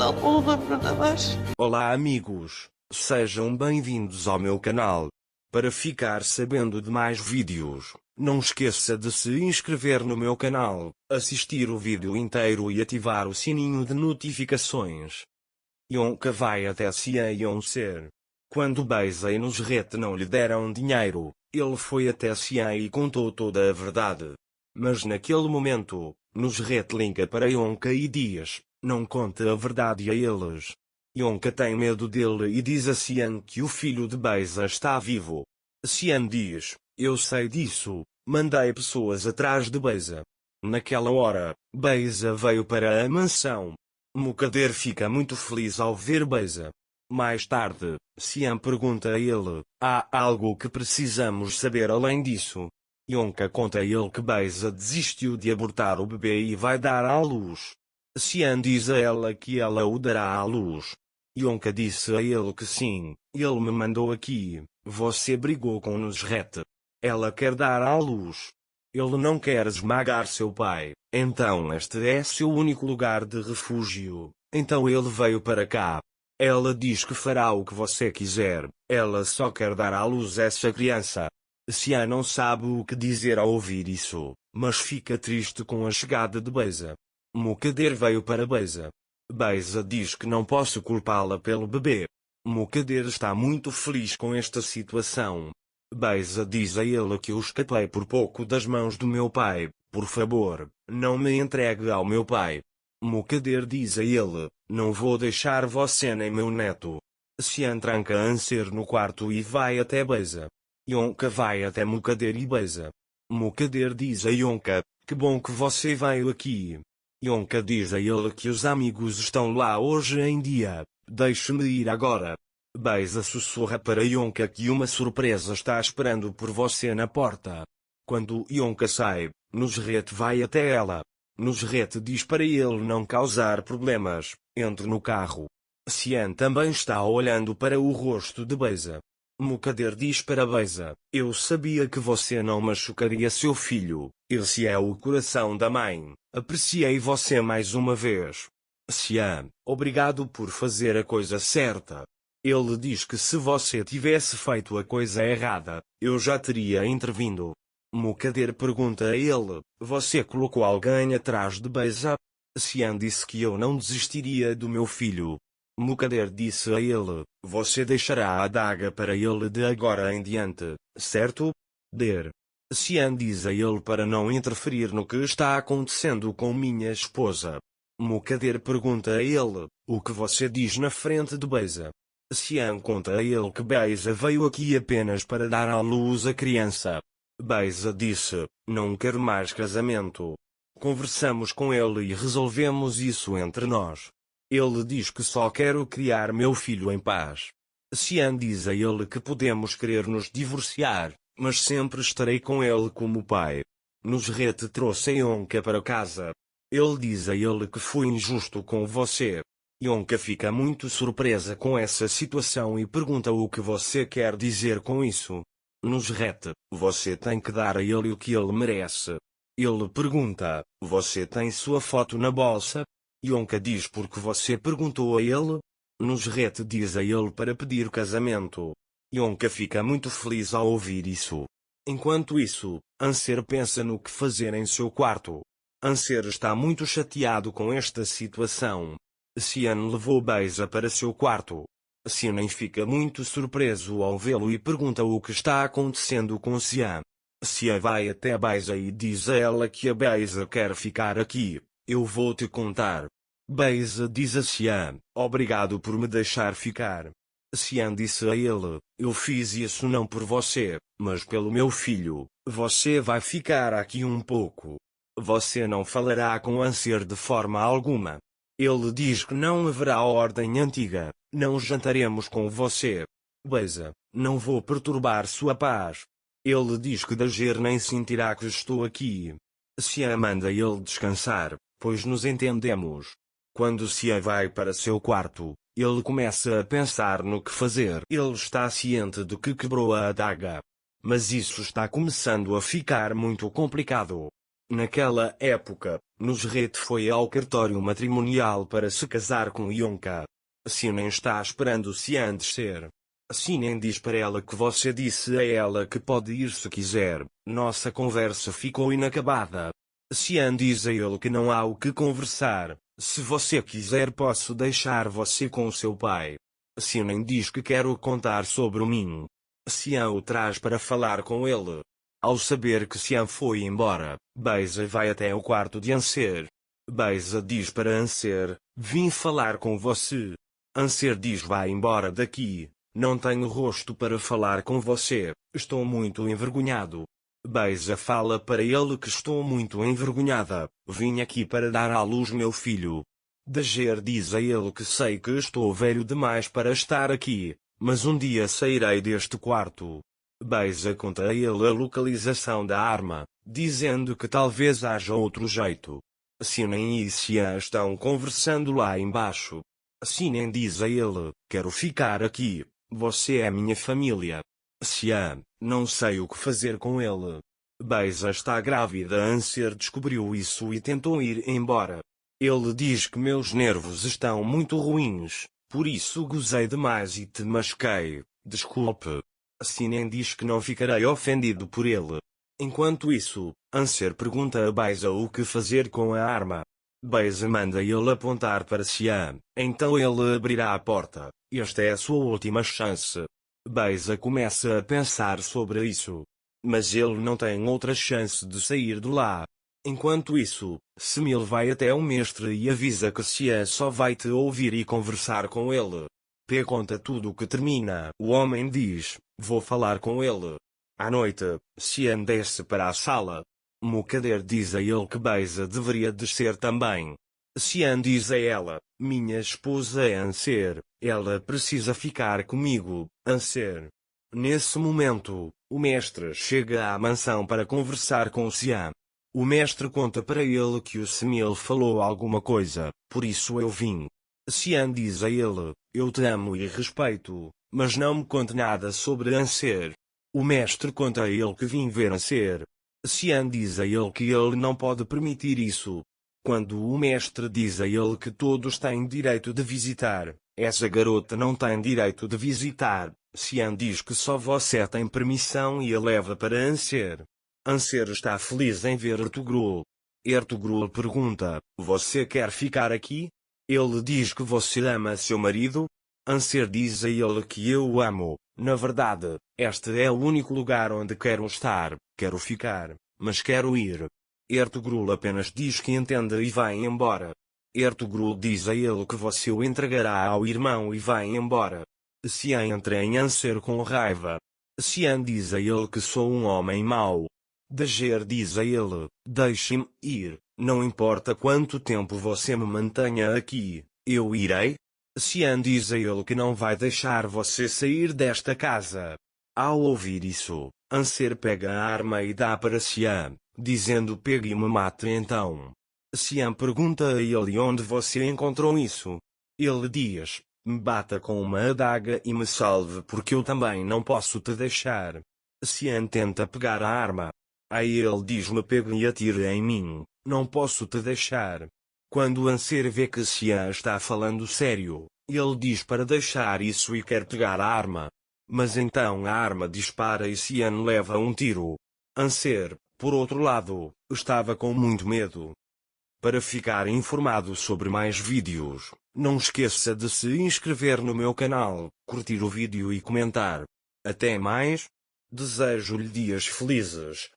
canal Olá Bruna Mar. Olá amigos, sejam bem-vindos ao meu canal. Para ficar sabendo de mais vídeos, não esqueça de se inscrever no meu canal, assistir o vídeo inteiro e ativar o sininho de notificações. Yonka vai até Sion. Quando Beisa e Nusret não lhe deram dinheiro, ele foi até Sion e contou toda a verdade. Mas naquele momento, Nusret liga para Yonka e diz: não conte a verdade a eles. Yonka tem medo dele e diz a Sion que o filho de Beisa está vivo. Sion diz: eu sei disso, mandei pessoas atrás de Beisa. Naquela hora, Beisa veio para a mansão. Mukader fica muito feliz ao ver Beisa. Mais tarde, Sion pergunta a ele: há algo que precisamos saber além disso? Yonka conta a ele que Beisa desistiu de abortar o bebê e vai dar à luz. Sion diz a ela que ela o dará à luz. Yonka disse a ele que sim, ele me mandou aqui, você brigou com Nusret. Ela quer dar à luz. Ele não quer esmagar seu pai, então este é seu único lugar de refúgio, então ele veio para cá. Ela diz que fará o que você quiser, ela só quer dar à luz essa criança. Sion não sabe o que dizer ao ouvir isso, mas fica triste com a chegada de Beisa. Mukader veio para Beisa. Beisa diz que não posso culpá-la pelo bebê. Mukader está muito feliz com esta situação. Beisa diz a ele que eu escapei por pouco das mãos do meu pai, por favor, não me entregue ao meu pai. Mukader diz a ele: não vou deixar você nem meu neto. Sion tranca Anser no quarto e vai até Beisa. Yonka vai até Mukader e Beisa. Mukader diz a Yonka: que bom que você veio aqui. Yonka diz a ele que os amigos estão lá hoje em dia, deixe-me ir agora. Beisa sussurra para Yonka que uma surpresa está esperando por você na porta. Quando Yonka sai, Nusret vai até ela. Nusret diz para ele não causar problemas, entre no carro. Sion também está olhando para o rosto de Beisa. Mukader diz para Beisa: eu sabia que você não machucaria seu filho, esse é o coração da mãe, apreciei você mais uma vez. Sion, obrigado por fazer a coisa certa. Ele diz que se você tivesse feito a coisa errada, eu já teria intervindo. Mukader pergunta a ele: você colocou alguém atrás de Beisa? Sion disse que eu não desistiria do meu filho. Mukader disse a ele: você deixará a adaga para ele de agora em diante, certo? Sion diz a ele para não interferir no que está acontecendo com minha esposa. Mukader pergunta a ele: o que você diz na frente de Beisa? Sion conta a ele que Beisa veio aqui apenas para dar à luz a criança. Beisa disse: não quero mais casamento. Conversamos com ele e resolvemos isso entre nós. Ele diz que só quero criar meu filho em paz. Sion diz a ele que podemos querer nos divorciar, mas sempre estarei com ele como pai. Nusret trouxe Yonka para casa. Ele diz a ele que foi injusto com você. Yonka fica muito surpresa com essa situação e pergunta o que você quer dizer com isso. Nusret: você tem que dar a ele o que ele merece. Ele pergunta: você tem sua foto na bolsa? Yonka diz: porque você perguntou a ele? Nusret diz a ele para pedir casamento. Yonka fica muito feliz ao ouvir isso. Enquanto isso, Anser pensa no que fazer em seu quarto. Anser está muito chateado com esta situação. Sion levou Beisa para seu quarto. Sion fica muito surpreso ao vê-lo e pergunta o que está acontecendo com Sion. Sion vai até Beisa e diz a ela que a Beisa quer ficar aqui. Eu vou te contar. Beisa diz a Sion: obrigado por me deixar ficar. Sion disse a ele: eu fiz isso não por você, mas pelo meu filho. Você vai ficar aqui um pouco. Você não falará com Anser de forma alguma. Ele diz que não haverá ordem antiga, não jantaremos com você. Beisa: não vou perturbar sua paz. Ele diz que Dager nem sentirá que estou aqui. Sion manda ele descansar, pois nos entendemos. Quando Sion vai para seu quarto, ele começa a pensar no que fazer. Ele está ciente de que quebrou a adaga. Mas isso está começando a ficar muito complicado. Naquela época, Nusret foi ao cartório matrimonial para se casar com Yonka. Sinem está esperando Xian descer. Sinem diz para ela que você disse a ela que pode ir se quiser. Nossa conversa ficou inacabada. Xian diz a ele que não há o que conversar. Se você quiser posso deixar você com o seu pai. Sinem diz que quer o contar sobre o Min. Xian o traz para falar com ele. Ao saber que Xian foi embora, Beiza vai até o quarto de Anser. Beiza diz para Anser, vim falar com você. Anser diz vai embora daqui. Não tenho rosto para falar com você, estou muito envergonhado. Beiza fala para ele que estou muito envergonhada, vim aqui para dar à luz meu filho. Dager diz a ele que sei que estou velho demais para estar aqui, mas um dia sairei deste quarto. Beiza conta a ele a localização da arma, dizendo que talvez haja outro jeito. Sinem e Xian estão conversando lá embaixo. Sinem diz a ele, quero ficar aqui. Você é minha família. Xian, não sei o que fazer com ele. Beiza está grávida. Anser descobriu isso e tentou ir embora. Ele diz que meus nervos estão muito ruins, por isso gozei demais e te machuquei. Desculpe. Sinem diz que não ficarei ofendido por ele. Enquanto isso, Anser pergunta a Beiza o que fazer com a arma. Beiza manda ele apontar para Xian, então ele abrirá a porta. Esta é a sua última chance. Beiza começa a pensar sobre isso. Mas ele não tem outra chance de sair de lá. Enquanto isso, Semil vai até o mestre e avisa que Xian só vai te ouvir e conversar com ele. P conta tudo que termina. O homem diz, vou falar com ele. À noite, Xian desce para a sala. Mukader diz a ele que Beiza deveria descer também. Xian diz a ela, minha esposa é Anser, ela precisa ficar comigo, Anser. Nesse momento, o mestre chega à mansão para conversar com Xian. O mestre conta para ele que o Semil falou alguma coisa, por isso eu vim. Xian diz a ele, eu te amo e respeito, mas não me conte nada sobre Anser. O mestre conta a ele que vim ver Anser. Xian diz a ele que ele não pode permitir isso. Quando o mestre diz a ele que todos têm direito de visitar, essa garota não tem direito de visitar, Xian diz que só você tem permissão e a leva para Anser. Anser está feliz em ver Ertugrul. Ertugrul pergunta, você quer ficar aqui? Ele diz que você ama seu marido? Anser diz a ele que eu o amo. Na verdade, este é o único lugar onde quero estar, quero ficar, mas quero ir. Ertugrul apenas diz que entende e vai embora. Ertugrul diz a ele que você o entregará ao irmão e vai embora. Xian entra em Anser com raiva. Xian diz a ele que sou um homem mau. Dager diz a ele, deixe-me ir, não importa quanto tempo você me mantenha aqui, eu irei. Xian diz a ele que não vai deixar você sair desta casa. Ao ouvir isso, Anser pega a arma e dá para Xian, dizendo pegue e me mate então. Xian pergunta a ele onde você encontrou isso. Ele diz, me bata com uma adaga e me salve porque eu também não posso te deixar. Xian tenta pegar a arma. Aí ele diz-me pegue e atire em mim, não posso te deixar. Quando Anser vê que Xian está falando sério, ele diz para deixar isso e quer pegar a arma. Mas então a arma dispara e Xian leva um tiro. Anser, por outro lado, estava com muito medo. Para ficar informado sobre mais vídeos, não esqueça de se inscrever no meu canal, curtir o vídeo e comentar. Até mais. Desejo-lhe dias felizes.